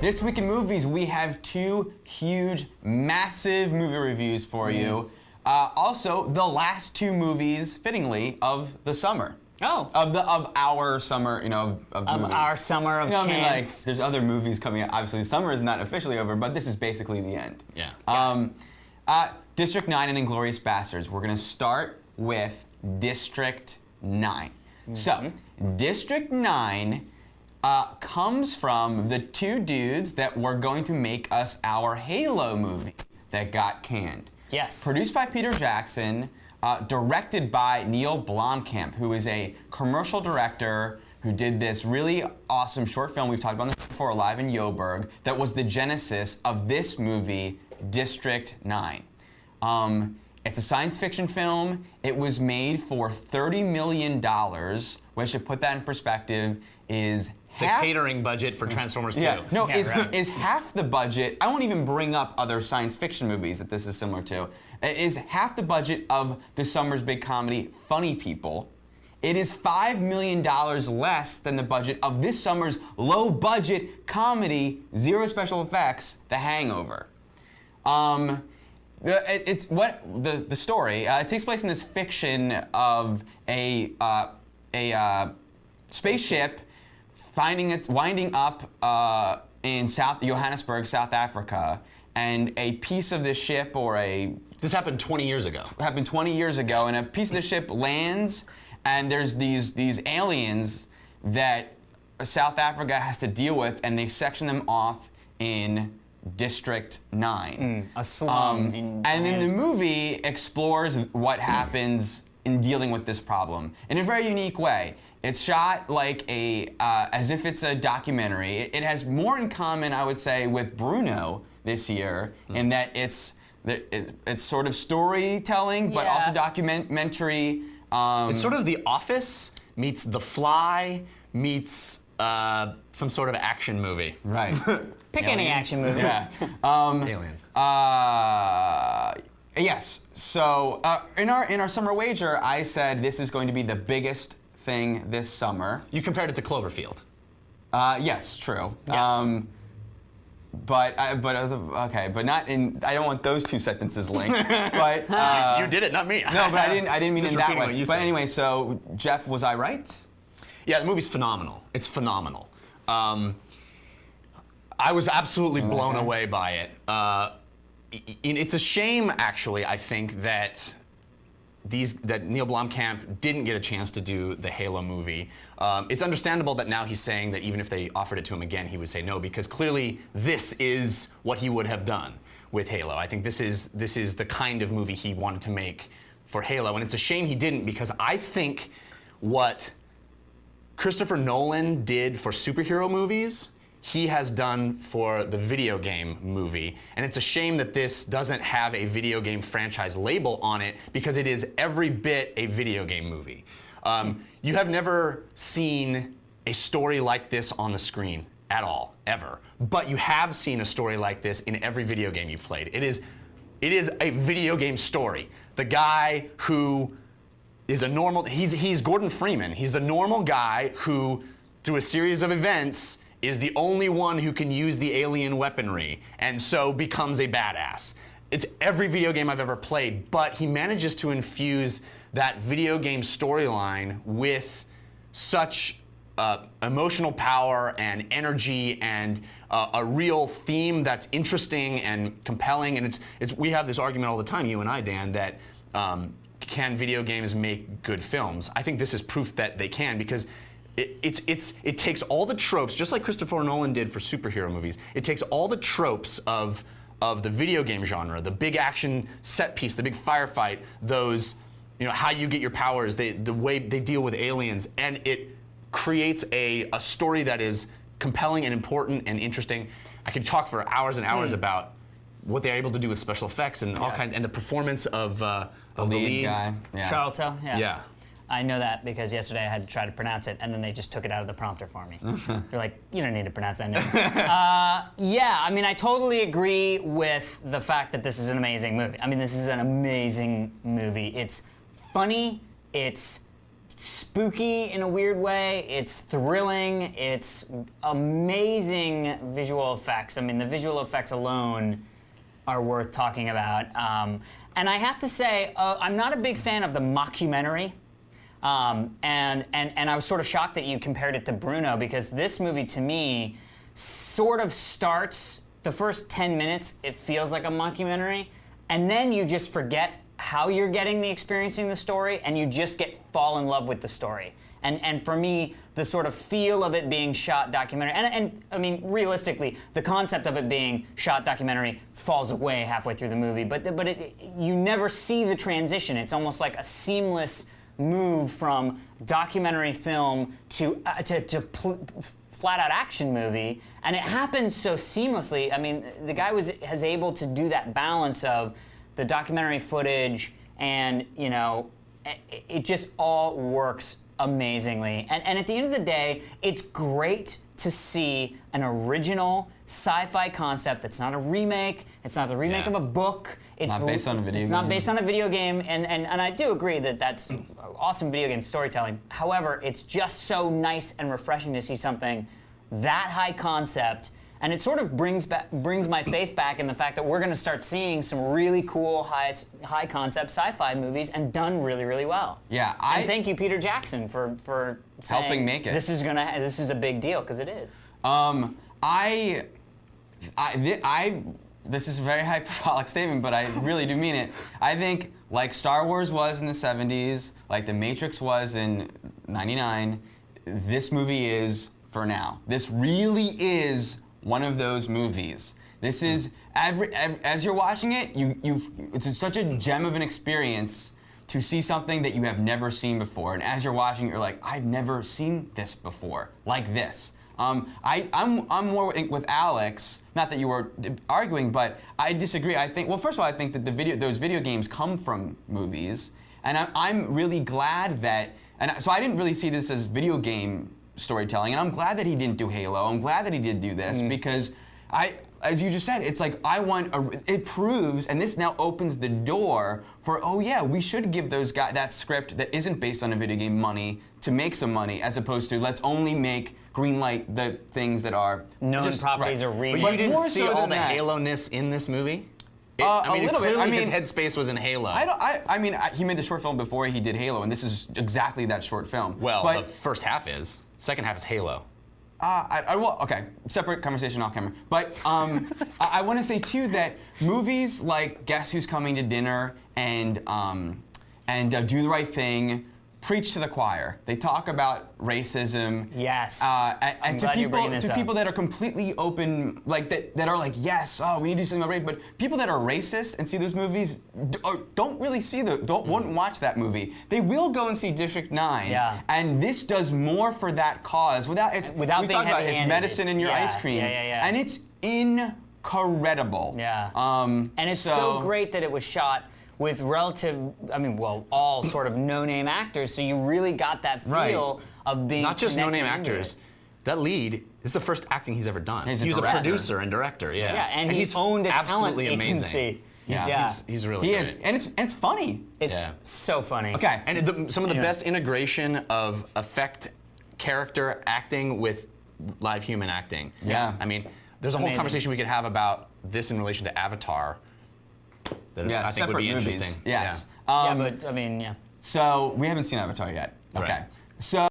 This week in movies, we have two huge, massive movie reviews for you. Also, the last two movies, fittingly, of the summer. Oh. Of our summer, of movies. Of our summer of chance. I mean, like, there's other movies coming out. Obviously, the summer is not officially over, but this is basically the end. Yeah. District 9 and Inglourious Basterds. We're going to start with District 9. So, District 9 comes from the two dudes that were going to make us our Halo movie that got canned. Yes. Produced by Peter Jackson, directed by Neil Blomkamp, who is a commercial director who did this really awesome short film we've talked about this before, Alive in Joburg, that was the genesis of this movie, District 9. It's a science fiction film. It was made for $30 million, which, to put that in perspective, is The catering budget for Transformers 2. Is half the budget. I won't even bring up other science fiction movies that this is similar to. It is half the budget of this summer's big comedy, Funny People. It is $5 million less than the budget of this summer's low-budget comedy, zero special effects, The Hangover. It's what the story. It takes place in this fiction of a spaceship winding up in Johannesburg, South Africa, and a piece of this ship This happened 20 years ago. Happened 20 years ago, and a piece of the ship lands, and there's these aliens that South Africa has to deal with, and they section them off in District 9. A slum and then the movie explores what happens in dealing with this problem in a very unique way. It's shot like as if it's a documentary. It has more in common, I would say, with Bruno this year, in that it's sort of storytelling, but also documentary. It's sort of The Office meets The Fly meets some sort of action movie. Right. Pick any action movie. Yeah. Aliens. Yes. So in our summer wager, I said this is going to be the biggest thing this summer. You compared it to Cloverfield. Yes, true. Yes. But not in. I don't want those two sentences linked. But You did it, not me. no, but I didn't mean Just it that repeating what way. you But said. anyway, so Jeff, was I right? Yeah, the movie's phenomenal. It's phenomenal. I was absolutely blown away by it. It's a shame, actually, I think, that Neil Blomkamp didn't get a chance to do the Halo movie. It's understandable that now he's saying that even if they offered it to him again, he would say no, because clearly this is what he would have done with Halo. I think this is the kind of movie he wanted to make for Halo, and it's a shame he didn't, because I think what Christopher Nolan did for superhero movies, he has done for the video game movie. And it's a shame that this doesn't have a video game franchise label on it, because it is every bit a video game movie. You have never seen a story like this on the screen at all, ever. But you have seen a story like this in every video game you've played. It is a video game story. The guy who is he's Gordon Freeman. He's the normal guy who, through a series of events, is the only one who can use the alien weaponry, and so becomes a badass. It's every video game I've ever played, but he manages to infuse that video game storyline with such emotional power and energy and a real theme that's interesting and compelling. And we have this argument all the time, you and I, Dan, that can video games make good films? I think this is proof that they can, because it takes all the tropes, just like Christopher Nolan did for superhero movies. It takes all the tropes of the video game genre, the big action set piece, the big firefight, those, how you get your powers, the way they deal with aliens, and it creates a story that is compelling and important and interesting. I could talk for hours and hours about what they're able to do with special effects and all kinds, and the performance of the lead guy. Yeah. Charlton, Yeah. I know that because yesterday I had to try to pronounce it, and then they just took it out of the prompter for me. They're like, you don't need to pronounce that name. Yeah, I mean, I totally agree with the fact that this is an amazing movie. I mean, this is an amazing movie. It's funny, it's spooky in a weird way. It's thrilling. It's amazing visual effects. I mean, the visual effects alone are worth talking about. And I have to say, I'm not a big fan of the mockumentary. And I was sort of shocked that you compared it to Bruno, because this movie, to me, sort of starts, the first 10 minutes, it feels like a mockumentary, and then you just forget how you're getting the experiencing the story, and you just fall in love with the story. And for me, the sort of feel of it being shot documentary, and I mean, realistically, the concept of it being shot documentary falls away halfway through the movie, but you never see the transition. It's almost like a seamless move from documentary film to flat-out action movie, and it happens so seamlessly. I mean, the guy has able to do that balance of the documentary footage, and it just all works amazingly. And at the end of the day, it's great to see an original sci-fi concept that's not a remake. It's not the remake of a book. It's not based on a video game. It's not based on a video game, and I do agree that that's awesome video game storytelling. However, it's just so nice and refreshing to see something that high concept, and it sort of brings my faith back in the fact that we're going to start seeing some really cool high concept sci-fi movies, and done really, really well. Yeah, and thank you, Peter Jackson, for saying helping make it. This is a big deal, because it is. This is a very hyperbolic statement, but I really do mean it. I think, like Star Wars was in the 70s, like The Matrix was in '99, this movie is for now. This really is one of those movies. This is, as you're watching it, it's such a gem of an experience to see something that you have never seen before. And as you're watching it, you're like, I've never seen this before, like this. I'm more with Alex. Not that you were arguing, but I disagree. I think, well, first of all, I think that those video games come from movies, and I'm really glad that. And so I didn't really see this as video game storytelling, and I'm glad that he didn't do Halo. I'm glad that he did do this because as you just said, it's like it proves, and this now opens the door for, oh yeah, we should give those guys that script that isn't based on a video game money to make some money, as opposed to let's only greenlight the things that are known just, properties right. or remakes. But you didn't more see so all than the that. Halo-ness in this movie? A little bit. Clearly I mean, his headspace was in Halo. I mean, he made the short film before he did Halo, and this is exactly that short film. Well, but, the first half is. Second half is Halo. well, okay, separate conversation off camera. But I want to say too that movies like Guess Who's Coming to Dinner and Do the Right Thing preach to the choir. They talk about racism. Yes. And to people that are completely open, like that are like, yes, oh, we need to do something about race. But people that are racist and see those movies don't really wouldn't watch that movie. They will go and see District 9. Yeah. And this does more for that cause without being it's medicine in your yeah, ice cream. yeah. And it's incredible. Yeah. And it's so great that it was shot with all sort of no-name actors, so you really got that feel of being not just no-name connected into actors. it. That lead is the first acting he's ever done. He's a he was a director. producer and director, yeah. Yeah, and he's owned a talent absolutely amazing. agency. Yeah. He's really He great. is, and it's funny. It's so funny. Okay. And some of the Anyway. best integration of effect character acting with live human acting. Yeah. I mean, there's a whole Amazing. conversation we could have about this in relation to Avatar that Yeah, I think would be separate movies. interesting. Yes. Yeah, but I mean, yeah. So we haven't seen Avatar yet. Okay. Right. So